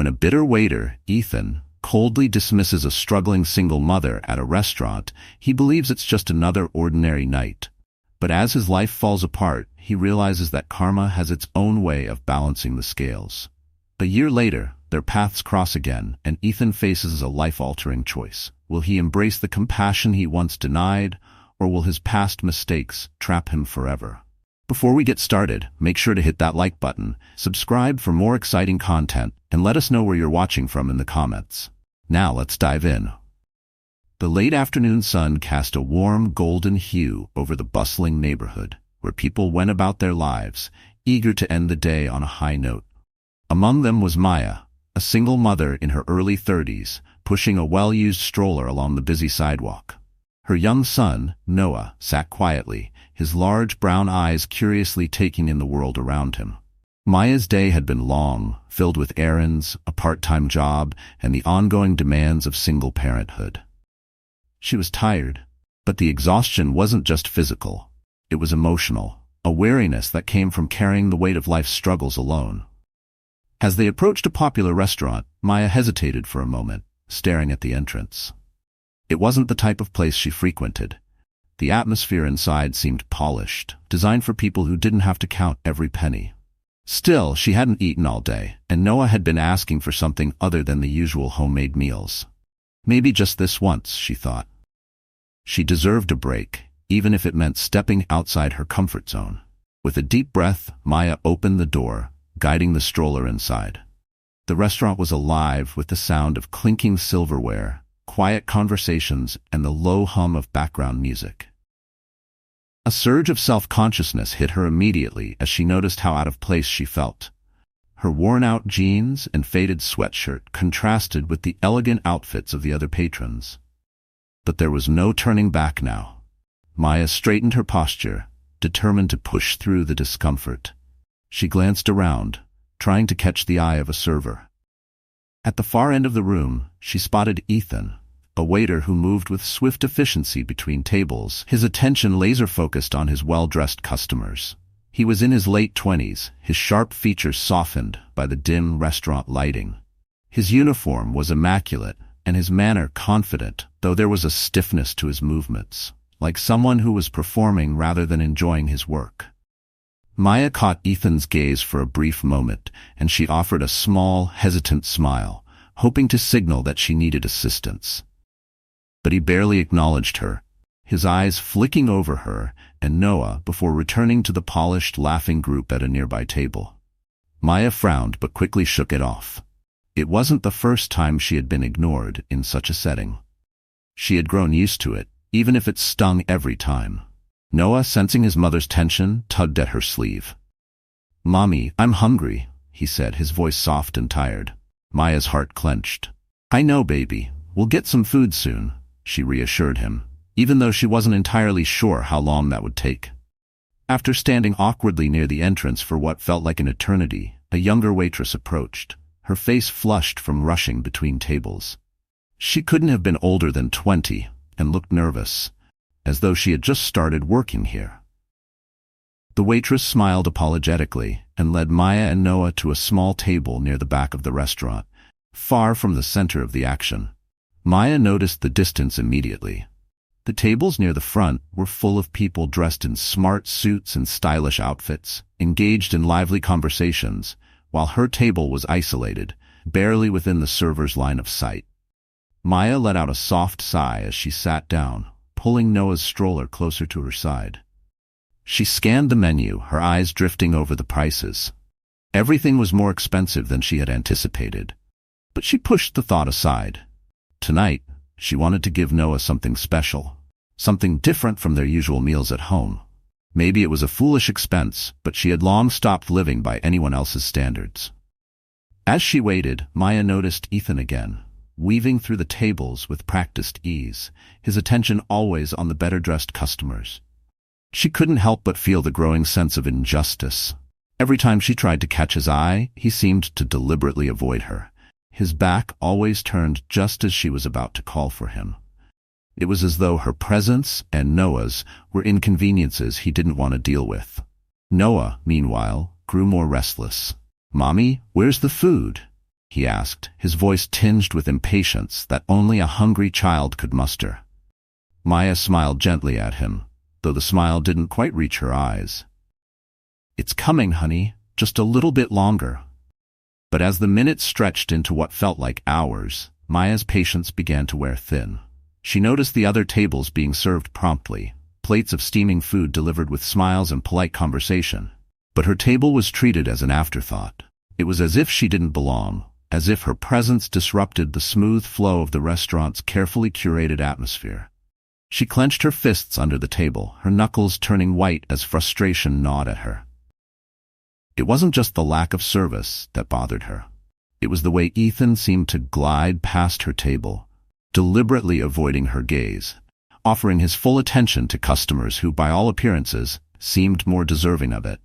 When a bitter waiter, Ethan, coldly dismisses a struggling single mother at a restaurant, he believes it's just another ordinary night. But as his life falls apart, he realizes that karma has its own way of balancing the scales. A year later, their paths cross again, and Ethan faces a life-altering choice. Will he embrace the compassion he once denied, or will his past mistakes trap him forever? Before we get started, make sure to hit that like button, subscribe for more exciting content, and let us know where you're watching from in the comments. Now let's dive in. The late afternoon sun cast a warm golden hue over the bustling neighborhood, where people went about their lives, eager to end the day on a high note. Among them was Maya, a single mother in her early 30s, pushing a well-used stroller along the busy sidewalk. Her young son, Noah, sat quietly, his large brown eyes curiously taking in the world around him. Maya's day had been long, filled with errands, a part-time job, and the ongoing demands of single parenthood. She was tired, but the exhaustion wasn't just physical. It was emotional, a weariness that came from carrying the weight of life's struggles alone. As they approached a popular restaurant, Maya hesitated for a moment, staring at the entrance. It wasn't the type of place she frequented. The atmosphere inside seemed polished, designed for people who didn't have to count every penny. Still, she hadn't eaten all day, and Noah had been asking for something other than the usual homemade meals. Maybe just this once, she thought. She deserved a break, even if it meant stepping outside her comfort zone. With a deep breath, Maya opened the door, guiding the stroller inside. The restaurant was alive with the sound of clinking silverware, quiet conversations, and the low hum of background music. A surge of self-consciousness hit her immediately as she noticed how out of place she felt. Her worn-out jeans and faded sweatshirt contrasted with the elegant outfits of the other patrons. But there was no turning back now. Maya straightened her posture, determined to push through the discomfort. She glanced around, trying to catch the eye of a server. At the far end of the room, she spotted Ethan, a waiter who moved with swift efficiency between tables, his attention laser-focused on his well-dressed customers. He was in his late 20s, his sharp features softened by the dim restaurant lighting. His uniform was immaculate, and his manner confident, though there was a stiffness to his movements, like someone who was performing rather than enjoying his work. Maya caught Ethan's gaze for a brief moment, and she offered a small, hesitant smile, hoping to signal that she needed assistance. But he barely acknowledged her, his eyes flicking over her and Noah before returning to the polished, laughing group at a nearby table. Maya frowned but quickly shook it off. It wasn't the first time she had been ignored in such a setting. She had grown used to it, even if it stung every time. Noah, sensing his mother's tension, tugged at her sleeve. "Mommy, I'm hungry," he said, his voice soft and tired. Maya's heart clenched. "I know, baby. We'll get some food soon," she reassured him, even though she wasn't entirely sure how long that would take. After standing awkwardly near the entrance for what felt like an eternity, a younger waitress approached, her face flushed from rushing between tables. She couldn't have been older than 20, and looked nervous, as though she had just started working here. The waitress smiled apologetically and led Maya and Noah to a small table near the back of the restaurant, far from the center of the action. Maya noticed the distance immediately. The tables near the front were full of people dressed in smart suits and stylish outfits, engaged in lively conversations, while her table was isolated, barely within the server's line of sight. Maya let out a soft sigh as she sat down, pulling Noah's stroller closer to her side. She scanned the menu, her eyes drifting over the prices. Everything was more expensive than she had anticipated, but she pushed the thought aside. Tonight, she wanted to give Noah something special, something different from their usual meals at home. Maybe it was a foolish expense, but she had long stopped living by anyone else's standards. As she waited, Maya noticed Ethan again, weaving through the tables with practiced ease, his attention always on the better-dressed customers. She couldn't help but feel the growing sense of injustice. Every time she tried to catch his eye, he seemed to deliberately avoid her, his back always turned just as she was about to call for him. It was as though her presence and Noah's were inconveniences he didn't want to deal with. Noah, meanwhile, grew more restless. "Mommy, where's the food?" he asked, his voice tinged with impatience that only a hungry child could muster. Maya smiled gently at him, though the smile didn't quite reach her eyes. "It's coming, honey, just a little bit longer." But as the minutes stretched into what felt like hours, Maya's patience began to wear thin. She noticed the other tables being served promptly, plates of steaming food delivered with smiles and polite conversation. But her table was treated as an afterthought. It was as if she didn't belong, as if her presence disrupted the smooth flow of the restaurant's carefully curated atmosphere. She clenched her fists under the table, her knuckles turning white as frustration gnawed at her. It wasn't just the lack of service that bothered her. It was the way Ethan seemed to glide past her table, deliberately avoiding her gaze, offering his full attention to customers who, by all appearances, seemed more deserving of it.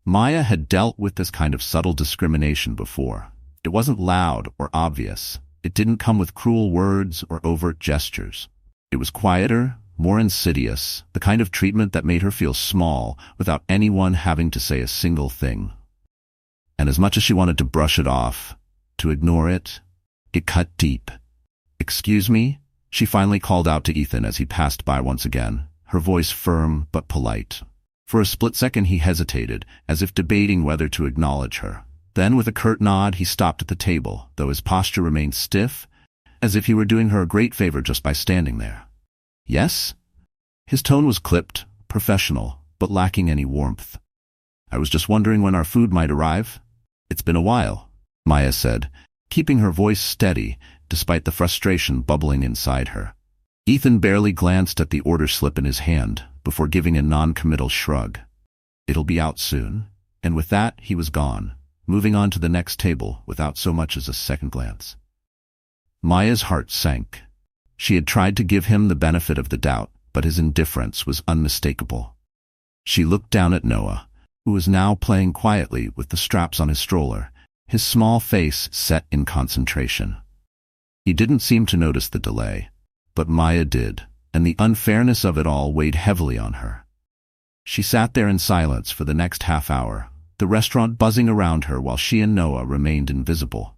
Maya had dealt with this kind of subtle discrimination before. It wasn't loud or obvious. It didn't come with cruel words or overt gestures. It was quieter, more insidious, the kind of treatment that made her feel small without anyone having to say a single thing. And as much as she wanted to brush it off, to ignore it, it cut deep. "Excuse me?" she finally called out to Ethan as he passed by once again, her voice firm but polite. For a split second he hesitated, as if debating whether to acknowledge her. Then with a curt nod he stopped at the table, though his posture remained stiff, as if he were doing her a great favor just by standing there. "Yes?" His tone was clipped, professional, but lacking any warmth. "I was just wondering when our food might arrive." "It's been a while," Maya said, keeping her voice steady despite the frustration bubbling inside her. Ethan barely glanced at the order slip in his hand before giving a non-committal shrug. "It'll be out soon." And with that, he was gone, moving on to the next table without so much as a second glance. Maya's heart sank. She had tried to give him the benefit of the doubt, but his indifference was unmistakable. She looked down at Noah, who was now playing quietly with the straps on his stroller, his small face set in concentration. He didn't seem to notice the delay, but Maya did, and the unfairness of it all weighed heavily on her. She sat there in silence for the next half hour, the restaurant buzzing around her while she and Noah remained invisible.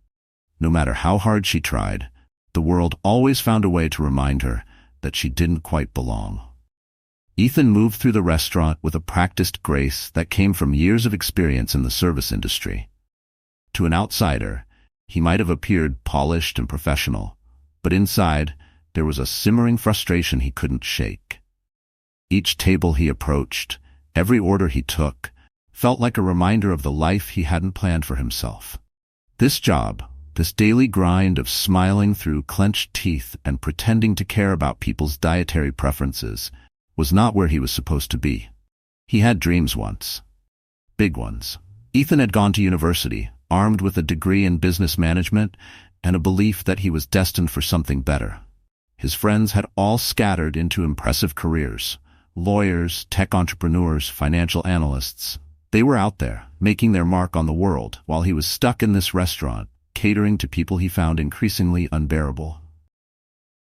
No matter how hard she tried, the world always found a way to remind her that she didn't quite belong. Ethan moved through the restaurant with a practiced grace that came from years of experience in the service industry. To an outsider, he might have appeared polished and professional, but inside, there was a simmering frustration he couldn't shake. Each table he approached, every order he took, felt like a reminder of the life he hadn't planned for himself. This job, this daily grind of smiling through clenched teeth and pretending to care about people's dietary preferences, was not where he was supposed to be. He had dreams once. Big ones. Ethan had gone to university, armed with a degree in business management and a belief that he was destined for something better. His friends had all scattered into impressive careers: lawyers, tech entrepreneurs, financial analysts. They were out there, making their mark on the world, while he was stuck in this restaurant, catering to people he found increasingly unbearable.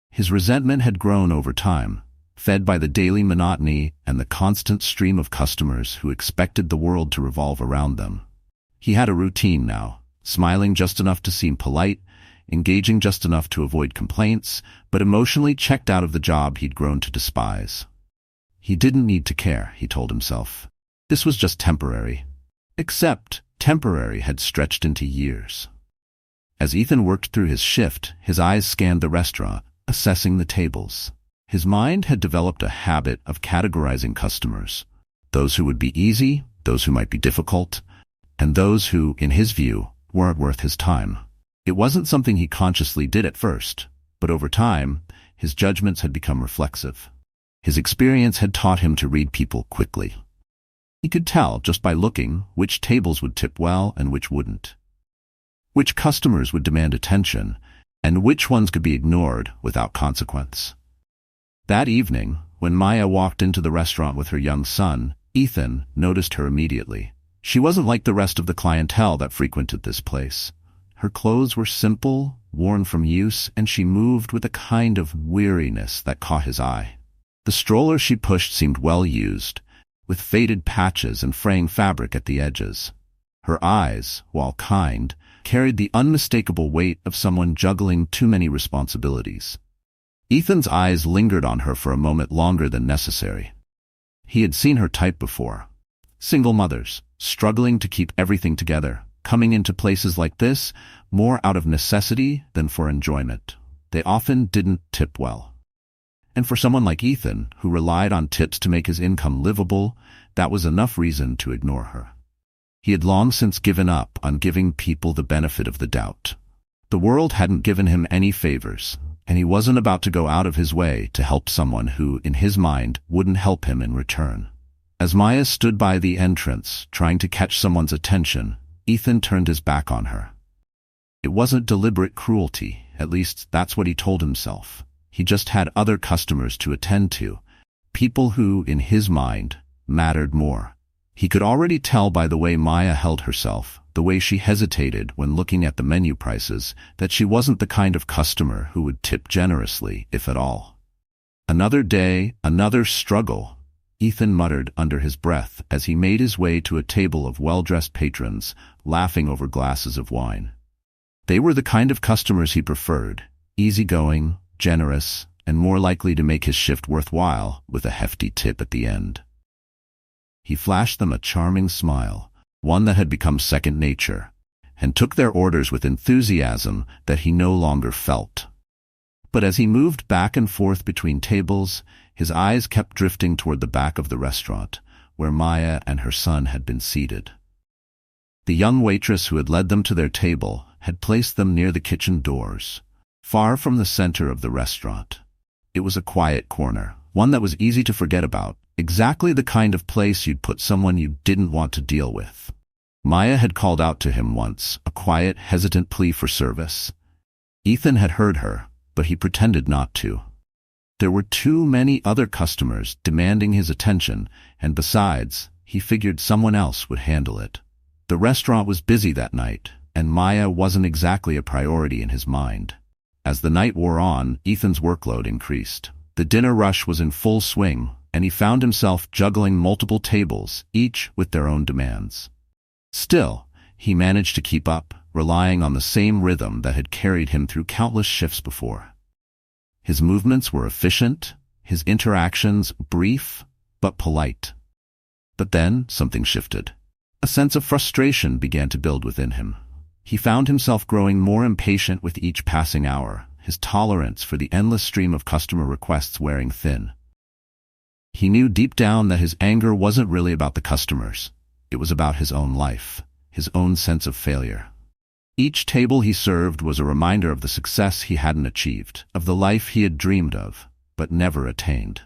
His resentment had grown over time, fed by the daily monotony and the constant stream of customers who expected the world to revolve around them. He had a routine now, smiling just enough to seem polite, engaging just enough to avoid complaints, but emotionally checked out of the job he'd grown to despise. He didn't need to care, he told himself. This was just temporary. Except temporary had stretched into years. As Ethan worked through his shift, his eyes scanned the restaurant, assessing the tables. His mind had developed a habit of categorizing customers: those who would be easy, those who might be difficult, and those who, in his view, weren't worth his time. It wasn't something he consciously did at first, but over time, his judgments had become reflexive. His experience had taught him to read people quickly. He could tell, just by looking, which tables would tip well and which wouldn't, which customers would demand attention, and which ones could be ignored without consequence. That evening, when Maya walked into the restaurant with her young son, Ethan noticed her immediately. She wasn't like the rest of the clientele that frequented this place. Her clothes were simple, worn from use, and she moved with a kind of weariness that caught his eye. The stroller she pushed seemed well used, with faded patches and fraying fabric at the edges. Her eyes, while kind, carried the unmistakable weight of someone juggling too many responsibilities. Ethan's eyes lingered on her for a moment longer than necessary. He had seen her type before. Single mothers, struggling to keep everything together, coming into places like this more out of necessity than for enjoyment. They often didn't tip well. And for someone like Ethan, who relied on tips to make his income livable, that was enough reason to ignore her. He had long since given up on giving people the benefit of the doubt. The world hadn't given him any favors, and he wasn't about to go out of his way to help someone who, in his mind, wouldn't help him in return. As Maya stood by the entrance, trying to catch someone's attention, Ethan turned his back on her. It wasn't deliberate cruelty, at least that's what he told himself. He just had other customers to attend to, people who, in his mind, mattered more. He could already tell by the way Maya held herself, the way she hesitated when looking at the menu prices, that she wasn't the kind of customer who would tip generously, if at all. Another day, another struggle, Ethan muttered under his breath as he made his way to a table of well-dressed patrons, laughing over glasses of wine. They were the kind of customers he preferred, easygoing, generous, and more likely to make his shift worthwhile with a hefty tip at the end. He flashed them a charming smile, one that had become second nature, and took their orders with enthusiasm that he no longer felt. But as he moved back and forth between tables, his eyes kept drifting toward the back of the restaurant, where Maya and her son had been seated. The young waitress who had led them to their table had placed them near the kitchen doors, far from the center of the restaurant. It was a quiet corner, one that was easy to forget about, exactly the kind of place you'd put someone you didn't want to deal with. Maya had called out to him once, a quiet, hesitant plea for service. Ethan had heard her, but he pretended not to. There were too many other customers demanding his attention, and besides, he figured someone else would handle it. The restaurant was busy that night, and Maya wasn't exactly a priority in his mind. As the night wore on, Ethan's workload increased. The dinner rush was in full swing, and he found himself juggling multiple tables, each with their own demands. Still, he managed to keep up, relying on the same rhythm that had carried him through countless shifts before. His movements were efficient, his interactions brief, but polite. But then something shifted. A sense of frustration began to build within him. He found himself growing more impatient with each passing hour, his tolerance for the endless stream of customer requests wearing thin. He knew deep down that his anger wasn't really about the customers. It was about his own life, his own sense of failure. Each table he served was a reminder of the success he hadn't achieved, of the life he had dreamed of, but never attained.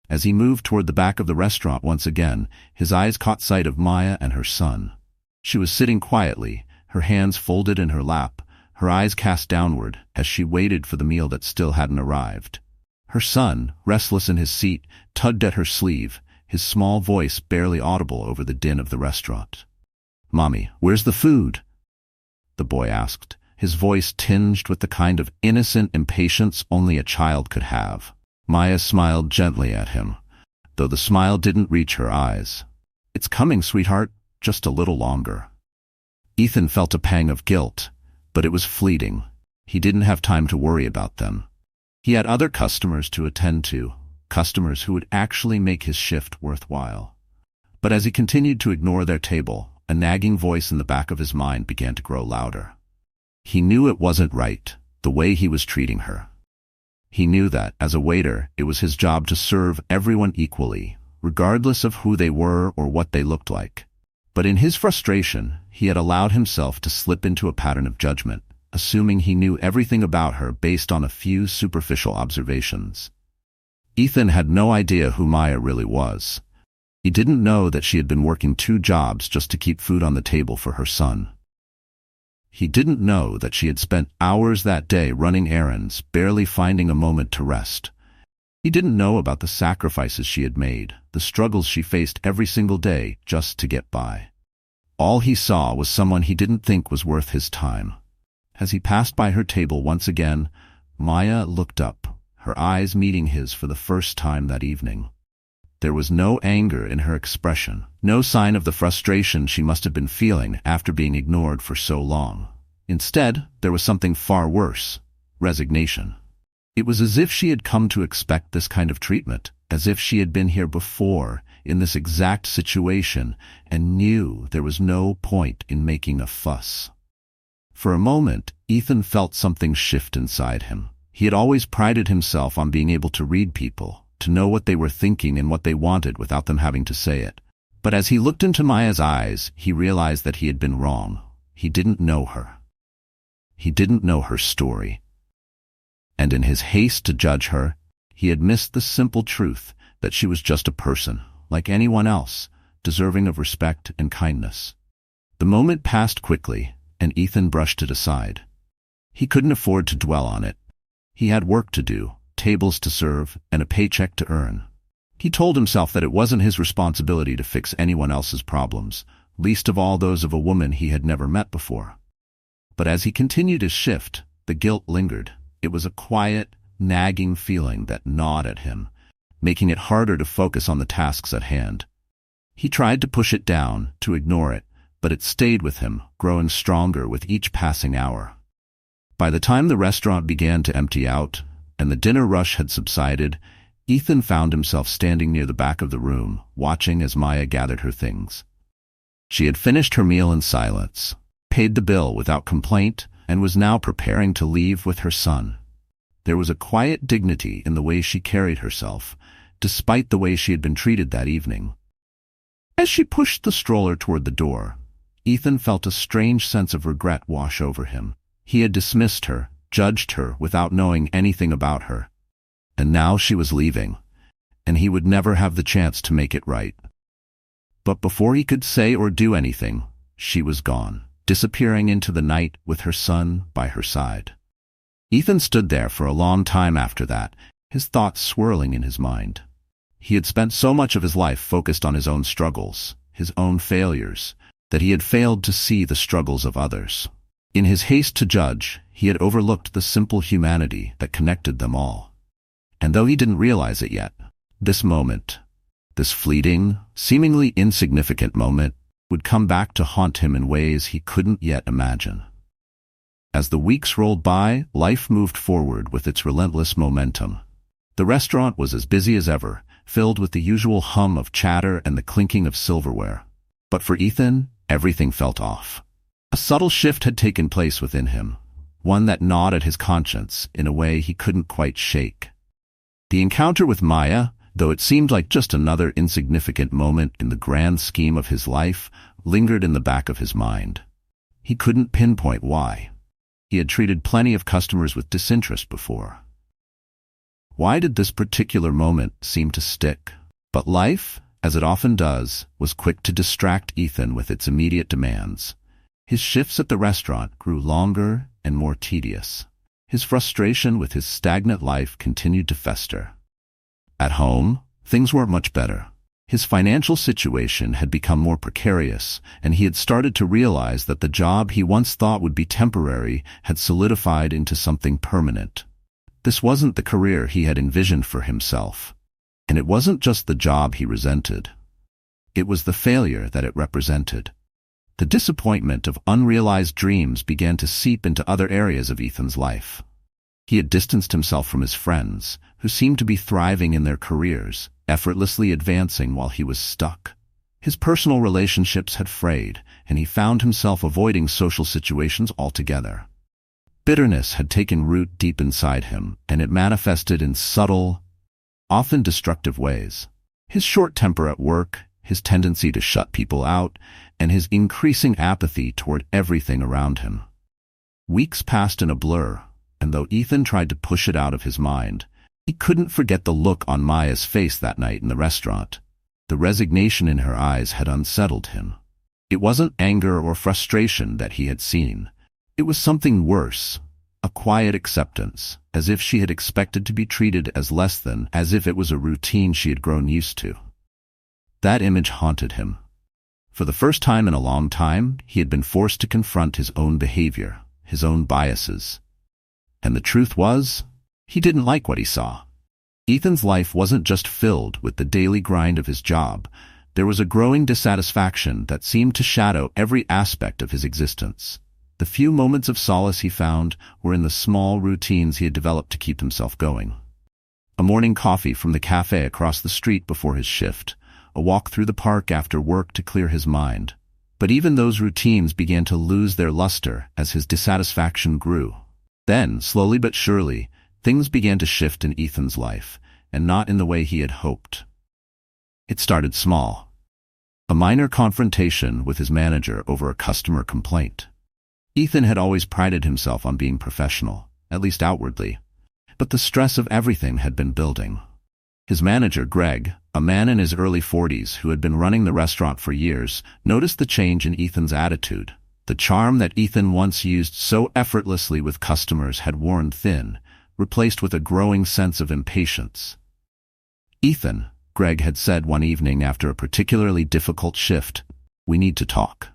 As he moved toward the back of the restaurant once again, his eyes caught sight of Maya and her son. She was sitting quietly, her hands folded in her lap, her eyes cast downward as she waited for the meal that still hadn't arrived. Her son, restless in his seat, tugged at her sleeve, his small voice barely audible over the din of the restaurant. "Mommy, where's the food?" the boy asked, his voice tinged with the kind of innocent impatience only a child could have. Maya smiled gently at him, though the smile didn't reach her eyes. "It's coming, sweetheart, just a little longer." Ethan felt a pang of guilt, but it was fleeting. He didn't have time to worry about them. He had other customers to attend to, customers who would actually make his shift worthwhile. But as he continued to ignore their table, a nagging voice in the back of his mind began to grow louder. He knew it wasn't right, the way he was treating her. He knew that, as a waiter, it was his job to serve everyone equally, regardless of who they were or what they looked like. But in his frustration, he had allowed himself to slip into a pattern of judgment, assuming he knew everything about her based on a few superficial observations. Ethan had no idea who Maya really was. He didn't know that she had been working 2 jobs just to keep food on the table for her son. He didn't know that she had spent hours that day running errands, barely finding a moment to rest. He didn't know about the sacrifices she had made, the struggles she faced every single day just to get by. All he saw was someone he didn't think was worth his time. As he passed by her table once again, Maya looked up, her eyes meeting his for the first time that evening. There was no anger in her expression, no sign of the frustration she must have been feeling after being ignored for so long. Instead, there was something far worse: resignation. It was as if she had come to expect this kind of treatment, as if she had been here before, in this exact situation, and knew there was no point in making a fuss. For a moment, Ethan felt something shift inside him. He had always prided himself on being able to read people, to know what they were thinking and what they wanted without them having to say it. But as he looked into Maya's eyes, he realized that he had been wrong. He didn't know her. He didn't know her story. And in his haste to judge her, he had missed the simple truth that she was just a person, like anyone else, deserving of respect and kindness. The moment passed quickly, and Ethan brushed it aside. He couldn't afford to dwell on it. He had work to do, tables to serve, and a paycheck to earn. He told himself that it wasn't his responsibility to fix anyone else's problems, least of all those of a woman he had never met before. But as he continued his shift, the guilt lingered. It was a quiet, nagging feeling that gnawed at him, making it harder to focus on the tasks at hand. He tried to push it down, to ignore it, but it stayed with him, growing stronger with each passing hour. By the time the restaurant began to empty out, and the dinner rush had subsided, Ethan found himself standing near the back of the room, watching as Maya gathered her things. She had finished her meal in silence, paid the bill without complaint, and was now preparing to leave with her son. There was a quiet dignity in the way she carried herself, despite the way she had been treated that evening. As she pushed the stroller toward the door, Ethan felt a strange sense of regret wash over him. He had dismissed her, judged her without knowing anything about her. And now she was leaving, and he would never have the chance to make it right. But before he could say or do anything, she was gone, disappearing into the night with her son by her side. Ethan stood there for a long time after that, his thoughts swirling in his mind. He had spent so much of his life focused on his own struggles, his own failures, that he had failed to see the struggles of others. In his haste to judge, he had overlooked the simple humanity that connected them all. And though he didn't realize it yet, this moment, this fleeting, seemingly insignificant moment, would come back to haunt him in ways he couldn't yet imagine. As the weeks rolled by, life moved forward with its relentless momentum. The restaurant was as busy as ever, filled with the usual hum of chatter and the clinking of silverware. But for Ethan, everything felt off. A subtle shift had taken place within him, one that gnawed at his conscience in a way he couldn't quite shake. The encounter with Maya, though it seemed like just another insignificant moment in the grand scheme of his life, lingered in the back of his mind. He couldn't pinpoint why. He had treated plenty of customers with disinterest before. Why did this particular moment seem to stick? But life, as it often does, was quick to distract Ethan with its immediate demands. His shifts at the restaurant grew longer and more tedious. His frustration with his stagnant life continued to fester. At home, things weren't much better. His financial situation had become more precarious, and he had started to realize that the job he once thought would be temporary had solidified into something permanent. This wasn't the career he had envisioned for himself, and it wasn't just the job he resented. It was the failure that it represented. The disappointment of unrealized dreams began to seep into other areas of Ethan's life. He had distanced himself from his friends, who seemed to be thriving in their careers, effortlessly advancing while he was stuck. His personal relationships had frayed, and he found himself avoiding social situations altogether. Bitterness had taken root deep inside him, and it manifested in subtle, often destructive ways. His short temper at work, his tendency to shut people out, and his increasing apathy toward everything around him. Weeks passed in a blur, and though Ethan tried to push it out of his mind, he couldn't forget the look on Maya's face that night in the restaurant. The resignation in her eyes had unsettled him. It wasn't anger or frustration that he had seen. It was something worse, a quiet acceptance, as if she had expected to be treated as less than, as if it was a routine she had grown used to. That image haunted him. For the first time in a long time, he had been forced to confront his own behavior, his own biases. And the truth was, he didn't like what he saw. Ethan's life wasn't just filled with the daily grind of his job. There was a growing dissatisfaction that seemed to shadow every aspect of his existence. The few moments of solace he found were in the small routines he had developed to keep himself going. A morning coffee from the cafe across the street before his shift, a walk through the park after work to clear his mind. But even those routines began to lose their luster as his dissatisfaction grew. Then, slowly but surely, things began to shift in Ethan's life, and not in the way he had hoped. It started small. A minor confrontation with his manager over a customer complaint. Ethan had always prided himself on being professional, at least outwardly, but the stress of everything had been building. His manager, Greg, a man in his early 40s who had been running the restaurant for years, noticed the change in Ethan's attitude. The charm that Ethan once used so effortlessly with customers had worn thin, replaced with a growing sense of impatience. "Ethan," Greg had said one evening after a particularly difficult shift, "we need to talk."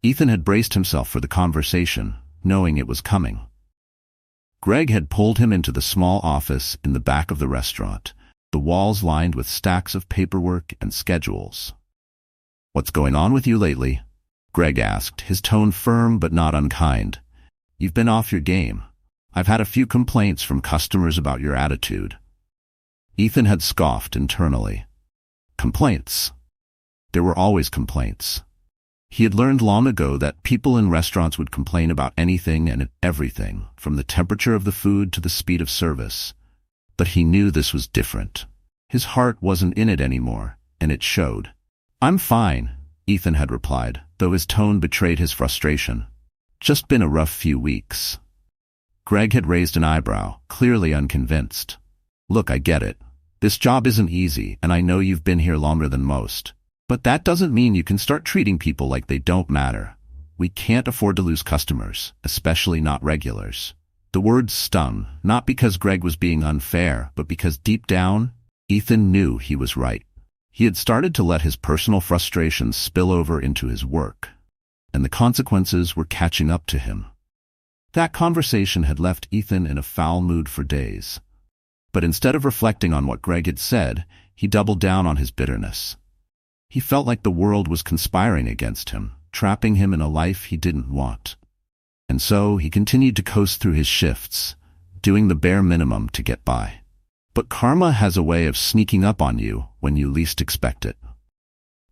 Ethan had braced himself for the conversation, knowing it was coming. Greg had pulled him into the small office in the back of the restaurant, the walls lined with stacks of paperwork and schedules. "What's going on with you lately?" Greg asked, his tone firm but not unkind. "You've been off your game. I've had a few complaints from customers about your attitude." Ethan had scoffed internally. Complaints? There were always complaints. He had learned long ago that people in restaurants would complain about anything and everything, from the temperature of the food to the speed of service. But he knew this was different. His heart wasn't in it anymore, and it showed. "I'm fine," Ethan had replied, though his tone betrayed his frustration. "Just been a rough few weeks." Greg had raised an eyebrow, clearly unconvinced. "Look, I get it. This job isn't easy, and I know you've been here longer than most. But that doesn't mean you can start treating people like they don't matter. We can't afford to lose customers, especially not regulars." The words stung, not because Greg was being unfair, but because deep down, Ethan knew he was right. He had started to let his personal frustrations spill over into his work, and the consequences were catching up to him. That conversation had left Ethan in a foul mood for days. But instead of reflecting on what Greg had said, he doubled down on his bitterness. He felt like the world was conspiring against him, trapping him in a life he didn't want. And so he continued to coast through his shifts, doing the bare minimum to get by. But karma has a way of sneaking up on you when you least expect it.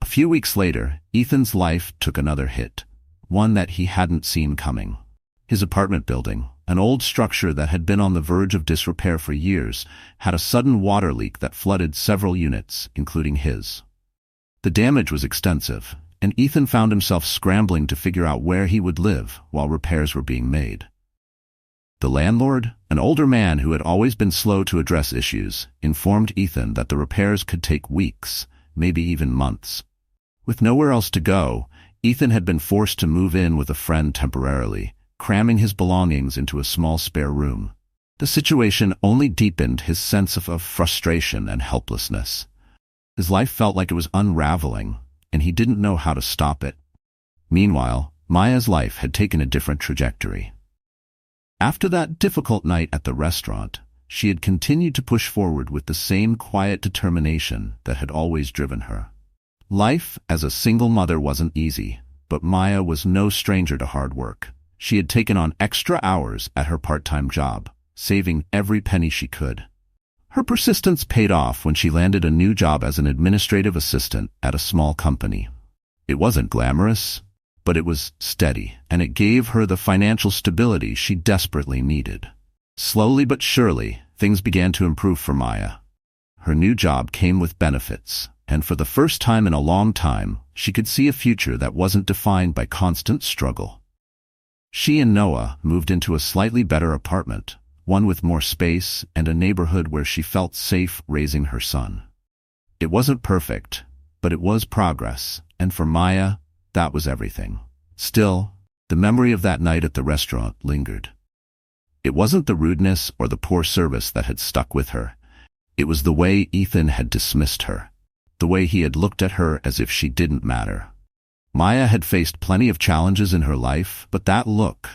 A few weeks later, Ethan's life took another hit, one that he hadn't seen coming. His apartment building, an old structure that had been on the verge of disrepair for years, had a sudden water leak that flooded several units, including his. The damage was extensive, and Ethan found himself scrambling to figure out where he would live while repairs were being made. The landlord, an older man who had always been slow to address issues, informed Ethan that the repairs could take weeks, maybe even months. With nowhere else to go, Ethan had been forced to move in with a friend temporarily, cramming his belongings into a small spare room. The situation only deepened his sense of frustration and helplessness. His life felt like it was unraveling, and he didn't know how to stop it. Meanwhile, Maya's life had taken a different trajectory. After that difficult night at the restaurant, she had continued to push forward with the same quiet determination that had always driven her. Life as a single mother wasn't easy, but Maya was no stranger to hard work. She had taken on extra hours at her part-time job, saving every penny she could. Her persistence paid off when she landed a new job as an administrative assistant at a small company. It wasn't glamorous, but it was steady, and it gave her the financial stability she desperately needed. Slowly but surely, things began to improve for Maya. Her new job came with benefits, and for the first time in a long time, she could see a future that wasn't defined by constant struggle. She and Noah moved into a slightly better apartment, one with more space and a neighborhood where she felt safe raising her son. It wasn't perfect, but it was progress, and for Maya, that was everything. Still, the memory of that night at the restaurant lingered. It wasn't the rudeness or the poor service that had stuck with her. It was the way Ethan had dismissed her, the way he had looked at her as if she didn't matter. Maya had faced plenty of challenges in her life, but that look,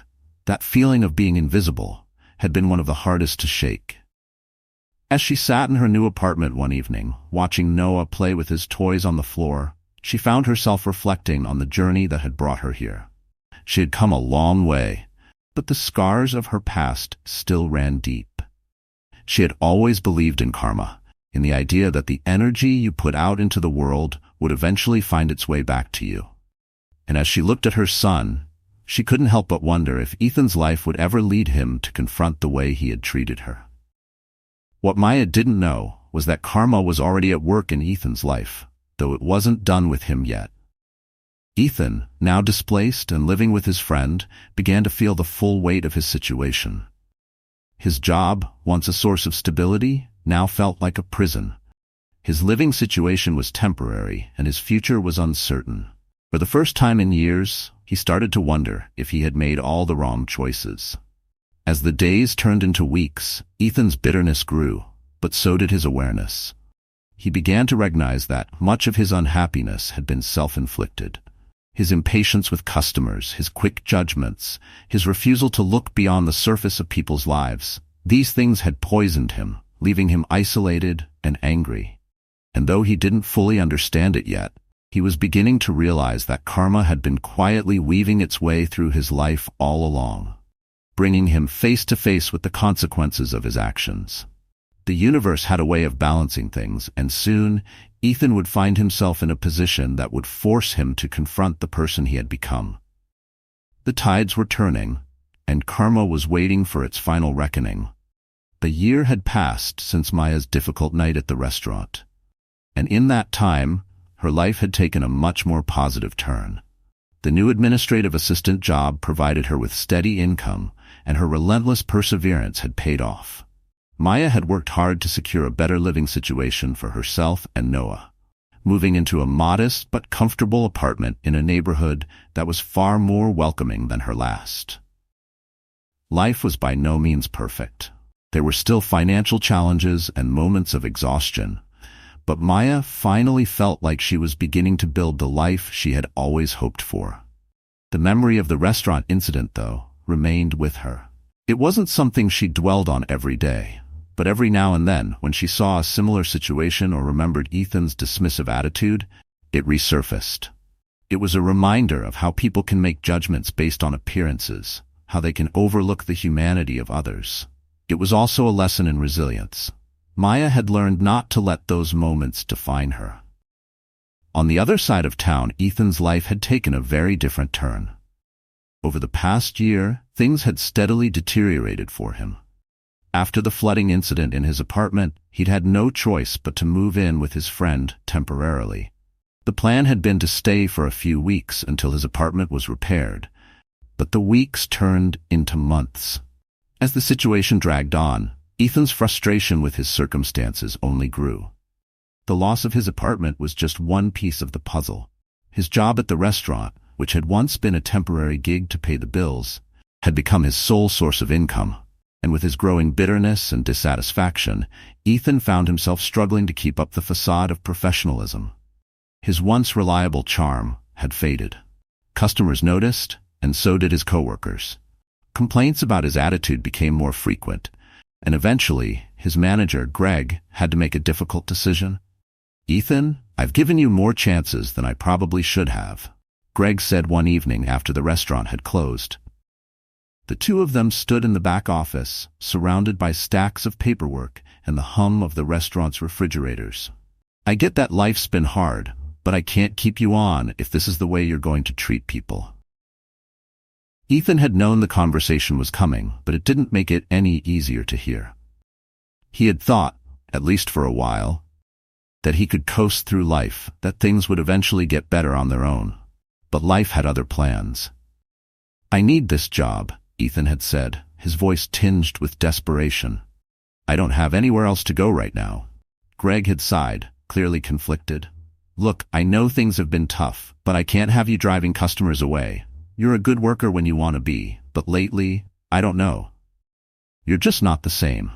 that feeling of being invisible, had been one of the hardest to shake. As she sat in her new apartment one evening, watching Noah play with his toys on the floor, she found herself reflecting on the journey that had brought her here. She had come a long way, but the scars of her past still ran deep. She had always believed in karma, in the idea that the energy you put out into the world would eventually find its way back to you. And as she looked at her son, she couldn't help but wonder if Ethan's life would ever lead him to confront the way he had treated her. What Maya didn't know was that karma was already at work in Ethan's life, though it wasn't done with him yet. Ethan, now displaced and living with his friend, began to feel the full weight of his situation. His job, once a source of stability, now felt like a prison. His living situation was temporary, and his future was uncertain. For the first time in years, he started to wonder if he had made all the wrong choices. As the days turned into weeks, Ethan's bitterness grew, but so did his awareness. He began to recognize that much of his unhappiness had been self-inflicted. His impatience with customers, his quick judgments, his refusal to look beyond the surface of people's lives, these things had poisoned him, leaving him isolated and angry. And though he didn't fully understand it yet, he was beginning to realize that karma had been quietly weaving its way through his life all along, bringing him face to face with the consequences of his actions. The universe had a way of balancing things, and soon Ethan would find himself in a position that would force him to confront the person he had become. The tides were turning, and karma was waiting for its final reckoning. The year had passed since Maya's difficult night at the restaurant, and in that time, her life had taken a much more positive turn. The new administrative assistant job provided her with steady income, and her relentless perseverance had paid off. Maya had worked hard to secure a better living situation for herself and Noah, moving into a modest but comfortable apartment in a neighborhood that was far more welcoming than her last. Life was by no means perfect. There were still financial challenges and moments of exhaustion, but Maya finally felt like she was beginning to build the life she had always hoped for. The memory of the restaurant incident, though, remained with her. It wasn't something she dwelled on every day, but every now and then, when she saw a similar situation or remembered Ethan's dismissive attitude, it resurfaced. It was a reminder of how people can make judgments based on appearances, how they can overlook the humanity of others. It was also a lesson in resilience. Maya had learned not to let those moments define her. On the other side of town, Ethan's life had taken a very different turn. Over the past year, things had steadily deteriorated for him. After the flooding incident in his apartment, he'd had no choice but to move in with his friend temporarily. The plan had been to stay for a few weeks until his apartment was repaired, but the weeks turned into months. As the situation dragged on, Ethan's frustration with his circumstances only grew. The loss of his apartment was just one piece of the puzzle. His job at the restaurant, which had once been a temporary gig to pay the bills, had become his sole source of income. And with his growing bitterness and dissatisfaction, Ethan found himself struggling to keep up the facade of professionalism. His once reliable charm had faded. Customers noticed, and so did his coworkers. Complaints about his attitude became more frequent, and eventually, his manager, Greg, had to make a difficult decision. "Ethan, I've given you more chances than I probably should have," Greg said one evening after the restaurant had closed. The two of them stood in the back office, surrounded by stacks of paperwork and the hum of the restaurant's refrigerators. "I get that life's been hard, but I can't keep you on if this is the way you're going to treat people." Ethan had known the conversation was coming, but it didn't make it any easier to hear. He had thought, at least for a while, that he could coast through life, that things would eventually get better on their own. But life had other plans. "I need this job," Ethan had said, his voice tinged with desperation. "I don't have anywhere else to go right now." Greg had sighed, clearly conflicted. "Look, I know things have been tough, but I can't have you driving customers away. You're a good worker when you want to be, but lately, I don't know. You're just not the same."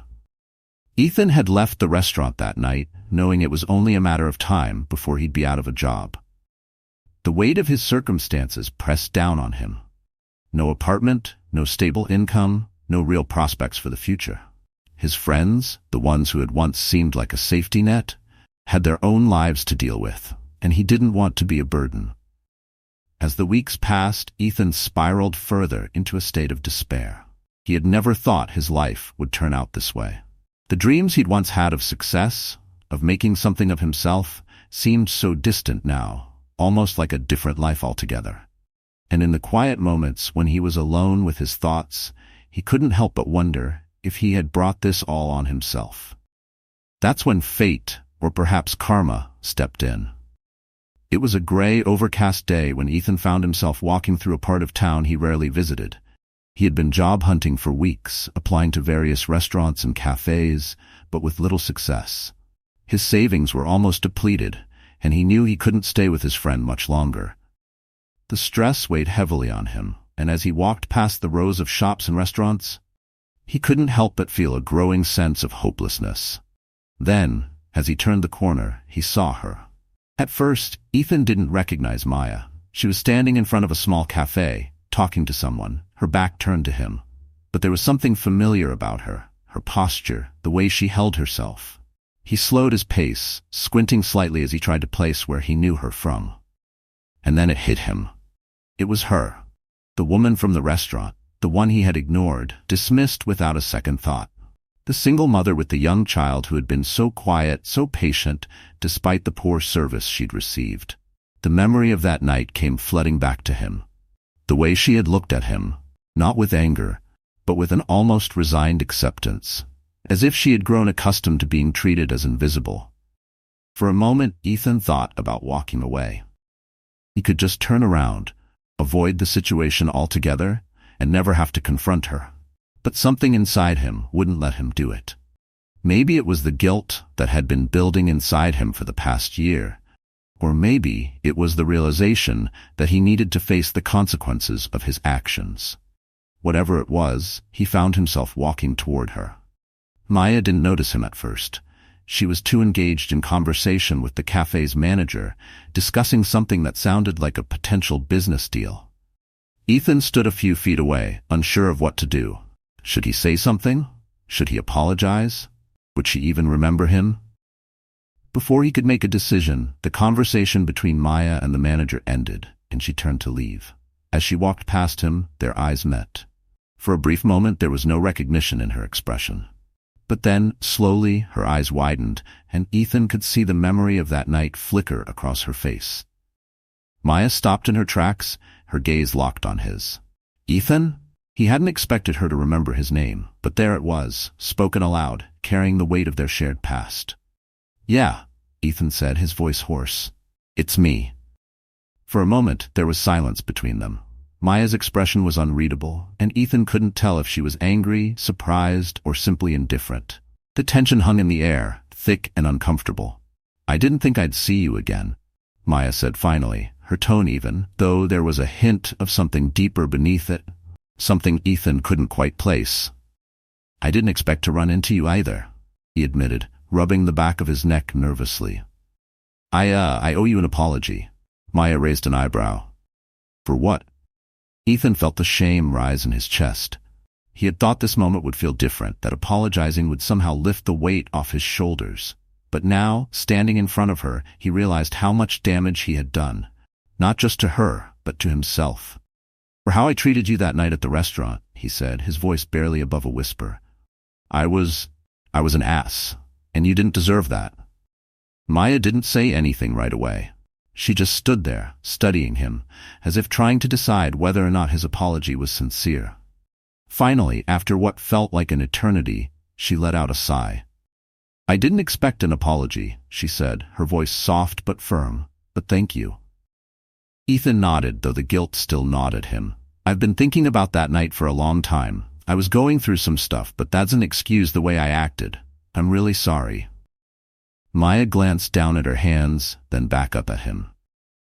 Ethan had left the restaurant that night, knowing it was only a matter of time before he'd be out of a job. The weight of his circumstances pressed down on him. No apartment, no stable income, no real prospects for the future. His friends, the ones who had once seemed like a safety net, had their own lives to deal with, and he didn't want to be a burden. As the weeks passed, Ethan spiraled further into a state of despair. He had never thought his life would turn out this way. The dreams he'd once had of success, of making something of himself, seemed so distant now, almost like a different life altogether. And in the quiet moments when he was alone with his thoughts, he couldn't help but wonder if he had brought this all on himself. That's when fate, or perhaps karma, stepped in. It was a gray, overcast day when Ethan found himself walking through a part of town he rarely visited. He had been job hunting for weeks, applying to various restaurants and cafes, but with little success. His savings were almost depleted, and he knew he couldn't stay with his friend much longer. The stress weighed heavily on him, and as he walked past the rows of shops and restaurants, he couldn't help but feel a growing sense of hopelessness. Then, as he turned the corner, he saw her. At first, Ethan didn't recognize Maya. She was standing in front of a small cafe, talking to someone, her back turned to him. But there was something familiar about her posture, the way she held herself. He slowed his pace, squinting slightly as he tried to place where he knew her from. And then it hit him. It was her. The woman from the restaurant, the one he had ignored, dismissed without a second thought. The single mother with the young child who had been so quiet, so patient, despite the poor service she'd received. The memory of that night came flooding back to him. The way she had looked at him, not with anger, but with an almost resigned acceptance, as if she had grown accustomed to being treated as invisible. For a moment, Ethan thought about walking away. He could just turn around, avoid the situation altogether, and never have to confront her. But something inside him wouldn't let him do it. Maybe it was the guilt that had been building inside him for the past year, or maybe it was the realization that he needed to face the consequences of his actions. Whatever it was, he found himself walking toward her. Maya didn't notice him at first. She was too engaged in conversation with the cafe's manager, discussing something that sounded like a potential business deal. Ethan stood a few feet away, unsure of what to do. Should he say something? Should he apologize? Would she even remember him? Before he could make a decision, the conversation between Maya and the manager ended, and she turned to leave. As she walked past him, their eyes met. For a brief moment, there was no recognition in her expression. But then, slowly, her eyes widened, and Ethan could see the memory of that night flicker across her face. Maya stopped in her tracks, her gaze locked on his. Ethan? He hadn't expected her to remember his name, but there it was, spoken aloud, carrying the weight of their shared past. Yeah, Ethan said, his voice hoarse. It's me. For a moment, there was silence between them. Maya's expression was unreadable, and Ethan couldn't tell if she was angry, surprised, or simply indifferent. The tension hung in the air, thick and uncomfortable. I didn't think I'd see you again, Maya said finally, her tone even, though there was a hint of something deeper beneath it. Something Ethan couldn't quite place. I didn't expect to run into you either, he admitted, rubbing the back of his neck nervously. I owe you an apology. Maya raised an eyebrow. For what? Ethan felt the shame rise in his chest. He had thought this moment would feel different, that apologizing would somehow lift the weight off his shoulders. But now, standing in front of her, he realized how much damage he had done. Not just to her, but to himself. For how I treated you that night at the restaurant, he said, his voice barely above a whisper. I was an ass, and you didn't deserve that. Maya didn't say anything right away. She just stood there, studying him, as if trying to decide whether or not his apology was sincere. Finally, after what felt like an eternity, she let out a sigh. I didn't expect an apology, she said, her voice soft but firm, but thank you. Ethan nodded, though the guilt still gnawed at him. I've been thinking about that night for a long time. I was going through some stuff, but that doesn't excuse the way I acted. I'm really sorry. Maya glanced down at her hands, then back up at him.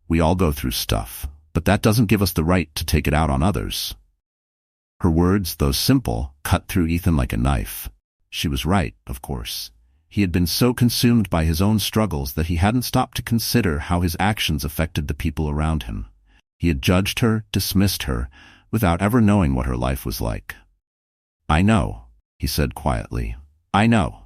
We all go through stuff, but that doesn't give us the right to take it out on others. Her words, though simple, cut through Ethan like a knife. She was right, of course. He had been so consumed by his own struggles that he hadn't stopped to consider how his actions affected the people around him. He had judged her, dismissed her, without ever knowing what her life was like. I know, he said quietly. I know.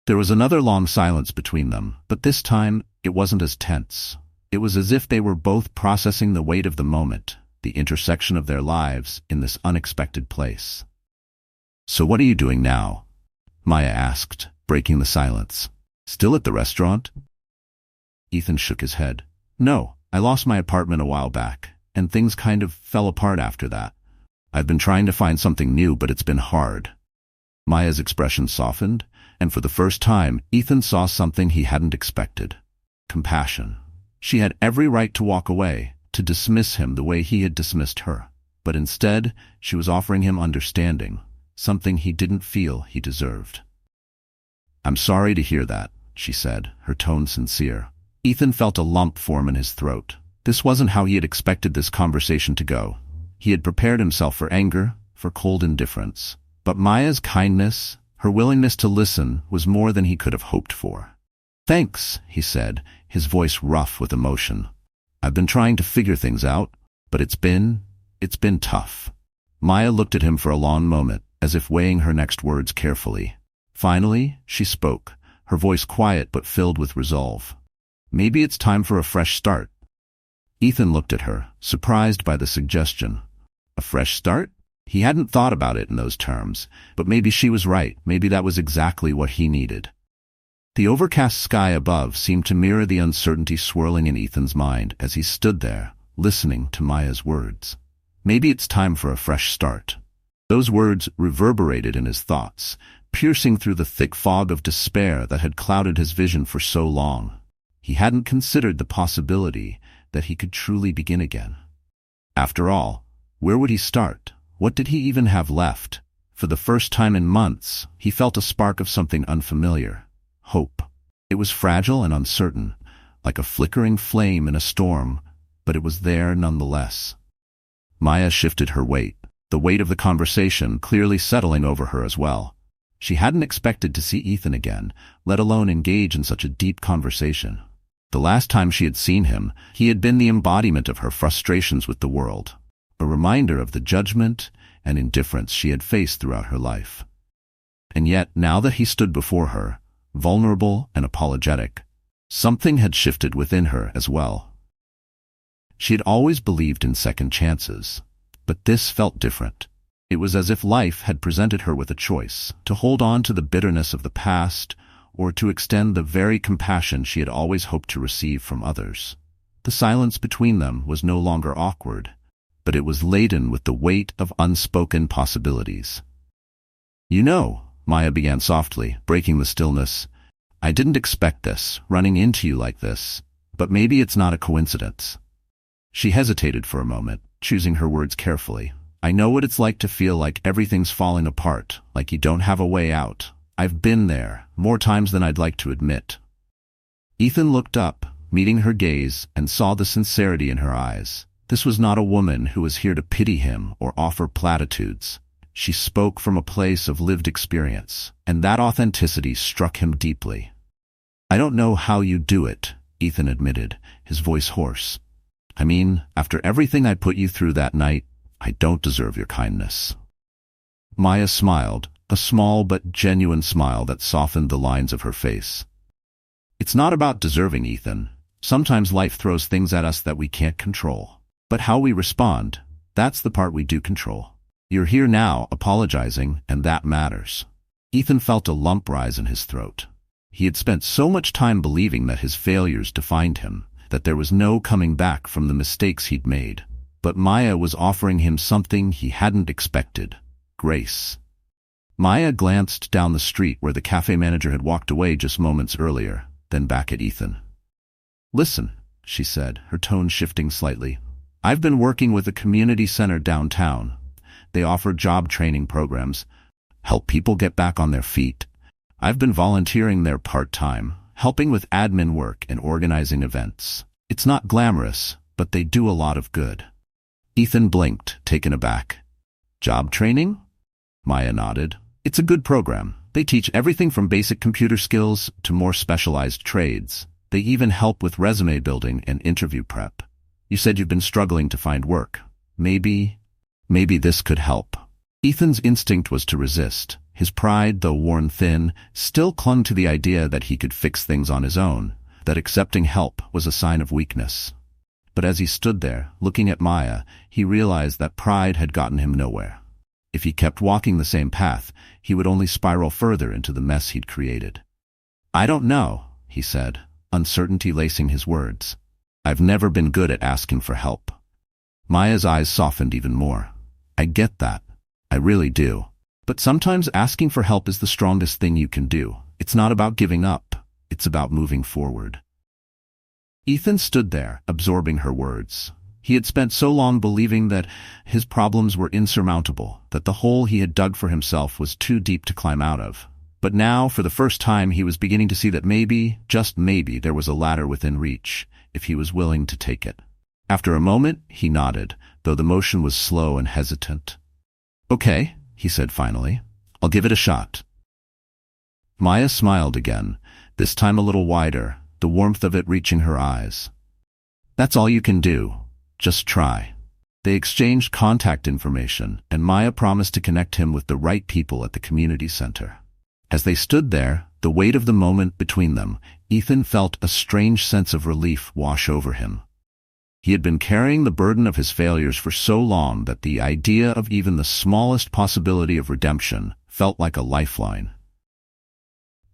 There was another long silence between them, but this time it wasn't as tense. It was as if they were both processing the weight of the moment, the intersection of their lives in this unexpected place. "So what are you doing now?" Maya asked, breaking the silence. "Still at the restaurant?" Ethan shook his head. "No, I lost my apartment a while back, and things kind of fell apart after that. I've been trying to find something new, but it's been hard." Maya's expression softened, and for the first time, Ethan saw something he hadn't expected. Compassion. She had every right to walk away, to dismiss him the way he had dismissed her. But instead, she was offering him understanding, something he didn't feel he deserved. "I'm sorry to hear that," she said, her tone sincere. Ethan felt a lump form in his throat. This wasn't how he had expected this conversation to go. He had prepared himself for anger, for cold indifference. But Maya's kindness, her willingness to listen, was more than he could have hoped for. "Thanks," he said, his voice rough with emotion. "I've been trying to figure things out, but it's been tough." Maya looked at him for a long moment, as if weighing her next words carefully. Finally, she spoke, her voice quiet but filled with resolve. "Maybe it's time for a fresh start." Ethan looked at her, surprised by the suggestion. A fresh start? He hadn't thought about it in those terms, but maybe she was right. Maybe that was exactly what he needed. The overcast sky above seemed to mirror the uncertainty swirling in Ethan's mind as he stood there, listening to Maya's words. Maybe it's time for a fresh start. Those words reverberated in his thoughts, piercing through the thick fog of despair that had clouded his vision for so long. He hadn't considered the possibility that he could truly begin again. After all, where would he start? What did he even have left? For the first time in months, he felt a spark of something unfamiliar. Hope. It was fragile and uncertain, like a flickering flame in a storm, but it was there nonetheless. Maya shifted her weight, the weight of the conversation clearly settling over her as well. She hadn't expected to see Ethan again, let alone engage in such a deep conversation. The last time she had seen him, he had been the embodiment of her frustrations with the world, a reminder of the judgment and indifference she had faced throughout her life. And yet, now that he stood before her, vulnerable and apologetic, something had shifted within her as well. She had always believed in second chances, but this felt different. It was as if life had presented her with a choice, to hold on to the bitterness of the past, or to extend the very compassion she had always hoped to receive from others. The silence between them was no longer awkward, but it was laden with the weight of unspoken possibilities. "You know," Maya began softly, breaking the stillness, "I didn't expect this, running into you like this, but maybe it's not a coincidence." She hesitated for a moment, choosing her words carefully. "I know what it's like to feel like everything's falling apart, like you don't have a way out. I've been there, more times than I'd like to admit." Ethan looked up, meeting her gaze, and saw the sincerity in her eyes. This was not a woman who was here to pity him or offer platitudes. She spoke from a place of lived experience, and that authenticity struck him deeply. "I don't know how you do it," Ethan admitted, his voice hoarse. "I mean, after everything I put you through that night, I don't deserve your kindness." Maya smiled, a small but genuine smile that softened the lines of her face. "It's not about deserving, Ethan. Sometimes life throws things at us that we can't control. But how we respond, that's the part we do control. You're here now, apologizing, and that matters." Ethan felt a lump rise in his throat. He had spent so much time believing that his failures defined him, that there was no coming back from the mistakes he'd made. But Maya was offering him something he hadn't expected: grace. Maya glanced down the street where the cafe manager had walked away just moments earlier, then back at Ethan. "Listen," she said, her tone shifting slightly. "I've been working with a community center downtown. They offer job training programs, help people get back on their feet. I've been volunteering there part-time, helping with admin work and organizing events. It's not glamorous, but they do a lot of good." Ethan blinked, taken aback. "Job training?" Maya nodded. "It's a good program. They teach everything from basic computer skills to more specialized trades. They even help with resume building and interview prep. You said you've been struggling to find work. Maybe this could help." Ethan's instinct was to resist. His pride, though worn thin, still clung to the idea that he could fix things on his own. that accepting help was a sign of weakness. But as he stood there, looking at Maya, he realized that pride had gotten him nowhere. If he kept walking the same path, he would only spiral further into the mess he'd created. "I don't know," he said, uncertainty lacing his words. "I've never been good at asking for help." Maya's eyes softened even more. "I get that. I really do. But sometimes asking for help is the strongest thing you can do. It's not about giving up. It's about moving forward." Ethan stood there, absorbing her words. He had spent so long believing that his problems were insurmountable, that the hole he had dug for himself was too deep to climb out of. But now, for the first time, he was beginning to see that maybe, just maybe, there was a ladder within reach, if he was willing to take it. After a moment, he nodded, though the motion was slow and hesitant. "Okay," he said finally. "I'll give it a shot." Maya smiled again, this time a little wider, the warmth of it reaching her eyes. "That's all you can do. Just try." They exchanged contact information, and Maya promised to connect him with the right people at the community center. As they stood there, the weight of the moment between them, Ethan felt a strange sense of relief wash over him. He had been carrying the burden of his failures for so long that the idea of even the smallest possibility of redemption felt like a lifeline.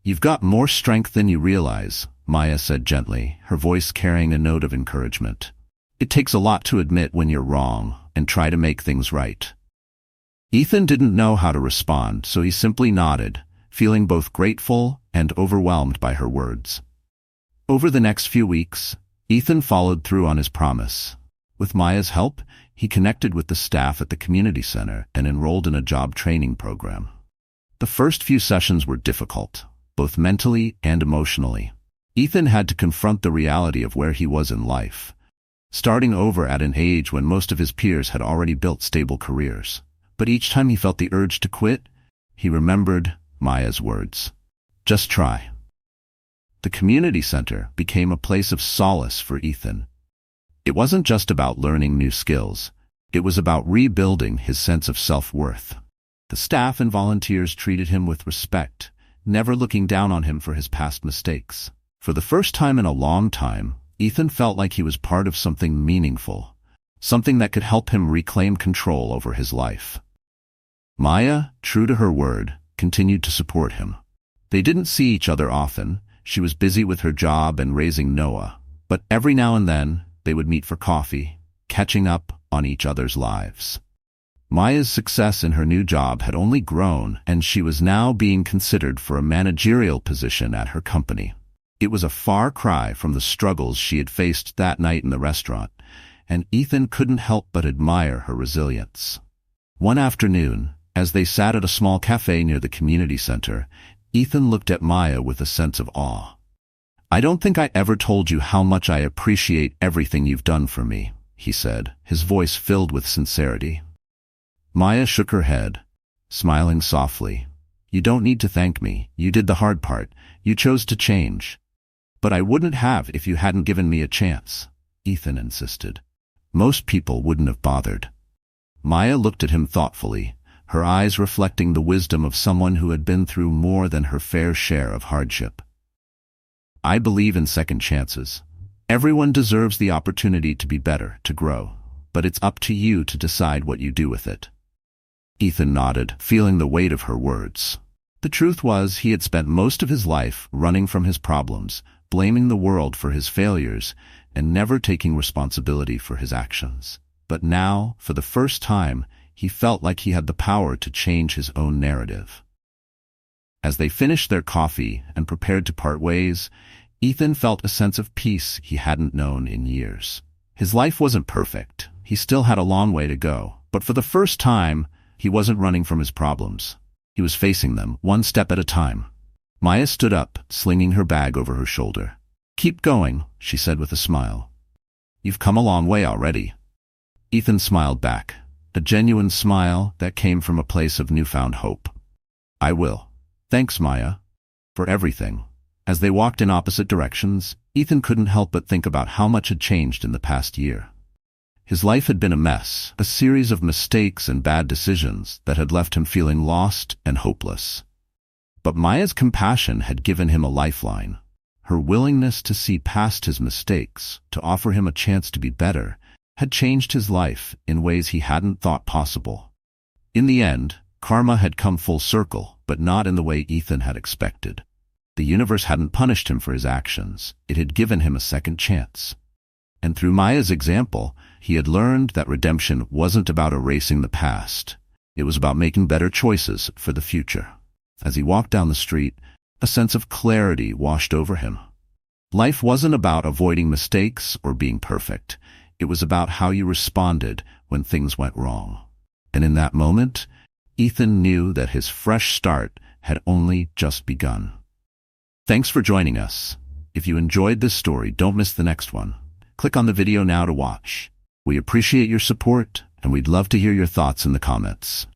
"You've got more strength than you realize," Maya said gently, her voice carrying a note of encouragement. "It takes a lot to admit when you're wrong and try to make things right." Ethan didn't know how to respond, so he simply nodded, feeling both grateful and overwhelmed by her words. Over the next few weeks, Ethan followed through on his promise. With Maya's help, he connected with the staff at the community center and enrolled in a job training program. The first few sessions were difficult, both mentally and emotionally. Ethan had to confront the reality of where he was in life, starting over at an age when most of his peers had already built stable careers. But each time he felt the urge to quit, he remembered Maya's words. "Just try." The community center became a place of solace for Ethan. It wasn't just about learning new skills. It was about rebuilding his sense of self-worth. The staff and volunteers treated him with respect, never looking down on him for his past mistakes. For the first time in a long time, Ethan felt like he was part of something meaningful, something that could help him reclaim control over his life. Maya, true to her word, continued to support him. They didn't see each other often. She was busy with her job and raising Noah, but every now and then they would meet for coffee, catching up on each other's lives. Maya's success in her new job had only grown, and she was now being considered for a managerial position at her company. It was a far cry from the struggles she had faced that night in the restaurant, and Ethan couldn't help but admire her resilience. One afternoon, as they sat at a small cafe near the community center, Ethan looked at Maya with a sense of awe. "I don't think I ever told you how much I appreciate everything you've done for me," he said, his voice filled with sincerity. Maya shook her head, smiling softly. "You don't need to thank me. You did the hard part. You chose to change." "But I wouldn't have if you hadn't given me a chance," Ethan insisted. "Most people wouldn't have bothered." Maya looked at him thoughtfully, her eyes reflecting the wisdom of someone who had been through more than her fair share of hardship. "I believe in second chances. Everyone deserves the opportunity to be better, to grow, but it's up to you to decide what you do with it." Ethan nodded, feeling the weight of her words. The truth was, he had spent most of his life running from his problems, blaming the world for his failures, and never taking responsibility for his actions. But now, for the first time, he felt like he had the power to change his own narrative. As they finished their coffee and prepared to part ways, Ethan felt a sense of peace he hadn't known in years. His life wasn't perfect. He still had a long way to go. But for the first time, he wasn't running from his problems. He was facing them, one step at a time. Maya stood up, slinging her bag over her shoulder. "Keep going," she said with a smile. "You've come a long way already." Ethan smiled back, a genuine smile that came from a place of newfound hope. "I will. Thanks, Maya, for everything." As they walked in opposite directions, Ethan couldn't help but think about how much had changed in the past year. His life had been a mess, a series of mistakes and bad decisions that had left him feeling lost and hopeless. But Maya's compassion had given him a lifeline. Her willingness to see past his mistakes, to offer him a chance to be better, had changed his life in ways he hadn't thought possible. In the end, karma had come full circle, but not in the way Ethan had expected. The universe hadn't punished him for his actions. It had given him a second chance. And through Maya's example, he had learned that redemption wasn't about erasing the past. It was about making better choices for the future. As he walked down the street, a sense of clarity washed over him. Life wasn't about avoiding mistakes or being perfect. It was about how you responded when things went wrong. And in that moment, Ethan knew that his fresh start had only just begun. Thanks for joining us. If you enjoyed this story, don't miss the next one. Click on the video now to watch. We appreciate your support, and we'd love to hear your thoughts in the comments.